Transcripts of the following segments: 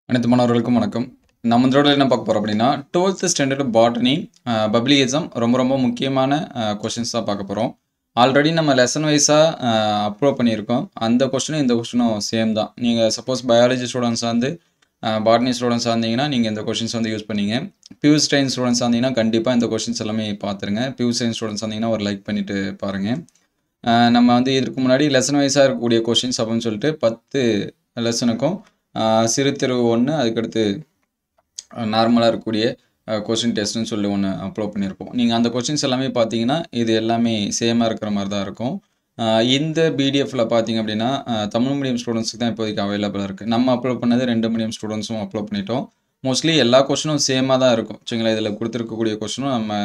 அனைத்து மாணவர்களுக்கும் வணக்கம். நம்ம இந்த தடவை என்ன பார்க்க போறோம் அப்படின்னா 12th standard botany public exam ரொம்ப முக்கியமான கொஸ்டின்ஸ் தான் பார்க்க போறோம். ஆல்ரெடி நம்ம லெசன் வைஸா அப்லோட் பண்ணியிருக்கோம். அந்த கொஸ்டினும் இந்த கொஸ்டினும் சேம் தான். நீங்க சப்போஸ் பயாலஜி ஸ்டூடண்ட்ஸா இருந்து பாட்னி ஸ்டூடண்ட்ஸா இருந்தீங்கன்னா நீங்க இந்த கொஸ்டின்ஸ் வந்து யூஸ் பண்ணீங்க. பியூர் சயின்ஸ் ஸ்டூடண்ட்ஸா இருந்தீங்கன்னா கண்டிப்பா இந்த கொஸ்டின்ஸ் எல்லாமே பார்த்துருங்க. பியூர் சயின்ஸ் ஸ்டூடண்ட்ஸா இருந்தீங்கன்னா ஒரு லைக் பண்ணிட்டு பாருங்க. நம்ம வந்து இதற்கு முன்னாடி லெசன் வைஸா இருக்கக்கூடிய கொஸ்டின்ஸ் அப்படின்னு சொல்லிட்டு 10 லெசனுக்கும் சிறு தேர்வு 1 அதுக்கடுத்து நார்மலாக இருக்கக்கூடிய கொஸ்டின் டெஸ்ட்னு சொல்லி ஒன்று அப்லோட் பண்ணியிருப்போம். நீங்கள் அந்த கொஸ்டின்ஸ் எல்லாமே பார்த்தீங்கன்னா இது எல்லாமே சேமாக இருக்கிற மாதிரி தான் இருக்கும். இந்த பிடிஎஃப்பில் பார்த்தீங்க அப்படின்னா தமிழ் மீடியம் ஸ்டூடெண்ட்ஸுக்கு தான் இப்போதைக்கு அவைலபிளாக இருக்குது. நம்ம அப்லோட் பண்ணது 2 மீடியம் ஸ்டூடெண்ட்ஸும் அப்லோட் பண்ணிட்டோம். மோஸ்ட்லி எல்லா கொஸ்டினும் சேமாக தான் இருக்கும். சரிங்களா, இதில் கொடுத்துருக்கக்கூடிய கொஸ்டினும் நம்ம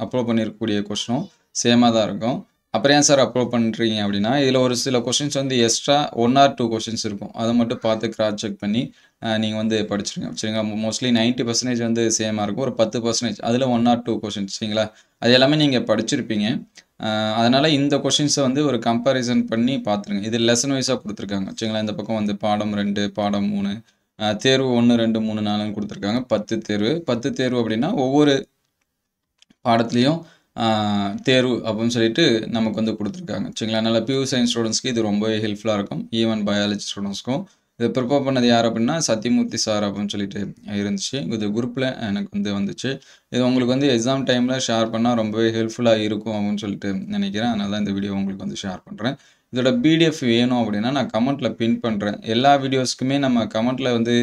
அப்லோட் பண்ணியிருக்கக்கூடிய கொஸ்டினும் சேமாக தான் இருக்கும். அப்புறம் ஏன் சார் அப்லோட் பண்ணுறீங்க அப்படின்னா இதில் ஒரு சில கொஸ்டின்ஸ் வந்து எக்ஸ்ட்ரா 1 or 2 கொஸ்டின்ஸ் இருக்கும். அதை மட்டும் பார்த்து கிராஸ் செக் பண்ணி நீங்கள் வந்து படிச்சிருங்க. சரிங்களா, மோஸ்ட்லி 90% வந்து சேமாக இருக்கும். ஒரு 10% அதில் 1 or 2 கொஸ்டின்ஸ். சரிங்களா, அது எல்லாமே நீங்கள் படிச்சிருப்பீங்க. அதனால் இந்த கொஸ்டின்ஸை வந்து ஒரு கம்பேரிசன் பண்ணி பார்த்துருங்க. இது லெசன் வைஸாக கொடுத்துருக்காங்க. சரிங்களா, இந்த பக்கம் வந்து பாடம் 2 பாடம் 3 தேர்வு 1 2 3 4 கொடுத்துருக்காங்க. 10 தேர்வு 10 தேர்வு அப்படின்னா ஒவ்வொரு பாடத்துலேயும் தேர்வு அப்படின்னு சொல்லிட்டு நமக்கு வந்து கொடுத்துருக்காங்க. சரிங்களா, அதனால் பியூர் சயின்ஸ் ஸ்டூடெண்ட்ஸ்க்கு இது ரொம்பவே ஹெல்ப்ஃபுல்லாக இருக்கும். ஈவன் பயாலஜி ஸ்டூடெண்ட்ஸ்க்கும் இதை ப்ரிப்பேர் பண்ணது யார் அப்படின்னா சத்யமூர்த்தி சார் அப்படின்னு சொல்லிட்டு இருந்துச்சு. இது குரூப்பில் எனக்கு வந்து வந்துச்சு. இது உங்களுக்கு வந்து எக்ஸாம் டைமில் ஷேர் பண்ணால் ரொம்பவே ஹெல்ப்ஃபுல்லாக இருக்கும் அப்படின்னு சொல்லிட்டு நினைக்கிறேன். அதனால தான் இந்த வீடியோ உங்களுக்கு வந்து ஷேர் பண்ணுறேன். இதோட பிடிஎஃப் வேணும் அப்படின்னா நான் கமெண்ட்டில் பின் பண்ணுறேன். எல்லா வீடியோஸ்க்குமே நம்ம கமெண்ட்டில் வந்து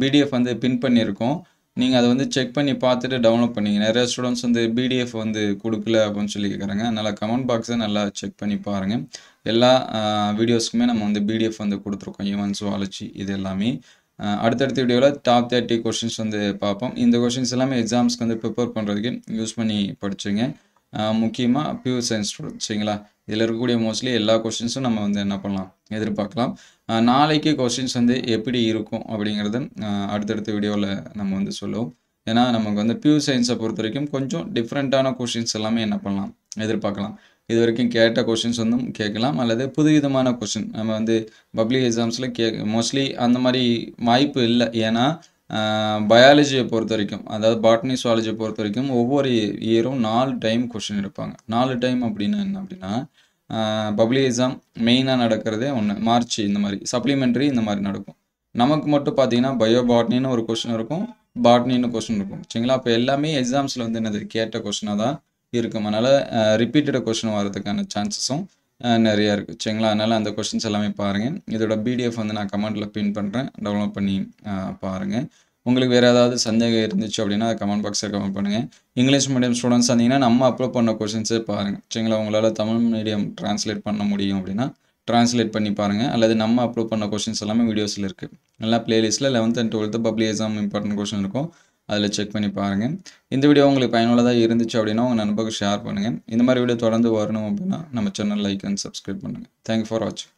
பிடிஎஃப் வந்து பின் பண்ணியிருக்கோம். நீங்கள் அதை வந்து செக் பண்ணி பார்த்துட்டு டவுன்லோட் பண்ணிங்க. நிறைய ஸ்டூடெண்ட்ஸ் வந்து பிடிஎஃப் வந்து கொடுக்கல அப்படின்னு சொல்லி கேட்குறாங்க. அதனால் கமெண்ட் பாக்ஸை நல்லா செக் பண்ணி பாருங்கள். எல்லா வீடியோஸ்க்குமே நம்ம வந்து பிடிஎஃப் வந்து கொடுத்துருக்கோம். ஈவன் ஜுவாலஜி இது எல்லாமே. அடுத்தடுத்த வீடியோவில் டாப் 30 கொஸ்டின்ஸ் வந்து பார்ப்போம். இந்த கொஸ்டின்ஸ் எல்லாமே எக்ஸாம்ஸ்க்கு வந்து ப்ரிப்பேர் பண்ணுறதுக்கு யூஸ் பண்ணி படிச்சுங்க. முக்கியமாக பியூர் சயின்ஸ் ஸ்டூடெண்ட். சரிங்களா, இதில் இருக்கக்கூடிய மோஸ்ட்லி எல்லா கொஸ்டின்ஸும் நம்ம வந்து என்ன பண்ணலாம் எதிர்பார்க்கலாம். நாளைக்கு கொஸ்டின்ஸ் வந்து எப்படி இருக்கும் அப்படிங்கிறத அடுத்தடுத்த வீடியோவில் நம்ம வந்து சொல்லுவோம். ஏன்னா நமக்கு வந்து பியூர் சயின்ஸை பொறுத்த வரைக்கும் கொஞ்சம் டிஃப்ரெண்ட்டான கொஸ்டின்ஸ் எல்லாமே என்ன பண்ணலாம் எதிர்பார்க்கலாம். இது வரைக்கும் கேட்ட கொஸ்டின்ஸ் வந்து கேட்கலாம், அல்லது புதுவிதமான கொஸ்டின் நம்ம வந்து பப்ளிக் எக்ஸாம்ஸில் மோஸ்ட்லி அந்த மாதிரி வாய்ப்பு இல்லை. ஏன்னா பயாலஜியை பொறுத்த வரைக்கும், அதாவது பாட்னி சுவாலஜியை பொறுத்த வரைக்கும் ஒவ்வொரு இயரும் 4 டைம் கொஸ்டின் எடுப்பாங்க. 4 டைம் அப்படின்னா என்ன அப்படின்னா பப்ளிக் எக்ஸாம் மெயினாக நடக்கிறதே ஒன்று மார்ச், இந்த மாதிரி சப்ளிமெண்ட்ரி இந்த மாதிரி நடக்கும். நமக்கு மட்டும் பார்த்தீங்கன்னா பயோ பாட்னின்னு ஒரு கொஸ்டின் இருக்கும், பாட்னின்னு கொஸ்டின் இருக்கும். சரிங்களா, அப்போ எல்லாமே எக்ஸாம்ஸில் வந்து என்னது கேட்ட கொஸ்டினாக தான் இருக்கும். அதனால் ரிப்பீட்டட் கொஸ்டின் வரதுக்கான சான்சஸும் நிறையா இருக்குது. சரிங்களா, அதனால் அந்த கொஸ்டின்ஸ் எல்லாமே பாருங்கள். இதோட பிடிஎஃப் வந்து நான் கமெண்ட்டில் பின் பண்ணுறேன், டவுன்லோட் பண்ணி பாருங்கள். உங்களுக்கு வேறு ஏதாவது சந்தேகம் இருந்துச்சு அப்படின்னா அதை கமெண்ட் பாக்ஸில் கமெண்ட் பண்ணுங்கள். இங்கிலீஷ் மீடியம் ஸ்டூடெண்ட்ஸ் இருந்தீங்கன்னா நம்ம அப்லோட் பண்ண கொஸ்டின்ஸே பாருங்கள். சரிங்களா, உங்களால் தமிழ் மீடியம் ட்ரான்ஸ்லேட் பண்ண முடியும் அப்படின்னா ட்ரான்ஸ்லேட் பண்ணி பாருங்கள். அல்லது நம்ம அப்லோட் பண்ண கொஸ்டின்ஸ் எல்லாமே வீடியோஸில் இருக்குது. நல்லா பிளேலிஸ்ட்டில் 11th and 12th public exam important question இருக்கும், அதில் செக் பண்ணி பாருங்கள். இந்த வீடியோ உங்களுக்கு பயனுள்ளதாக இருந்துச்சு அப்படின்னா உங்கள் நண்பர்களுக்கு ஷேர் பண்ணுங்கள். இந்த மாதிரி வீடியோ தொடர்ந்து வரணும் அப்படின்னா நம்ம சேனல் லைக் அண்ட் சப்ஸ்கிரைப் பண்ணுங்கள். தேங்க்யூ ஃபார் வாட்சிங்.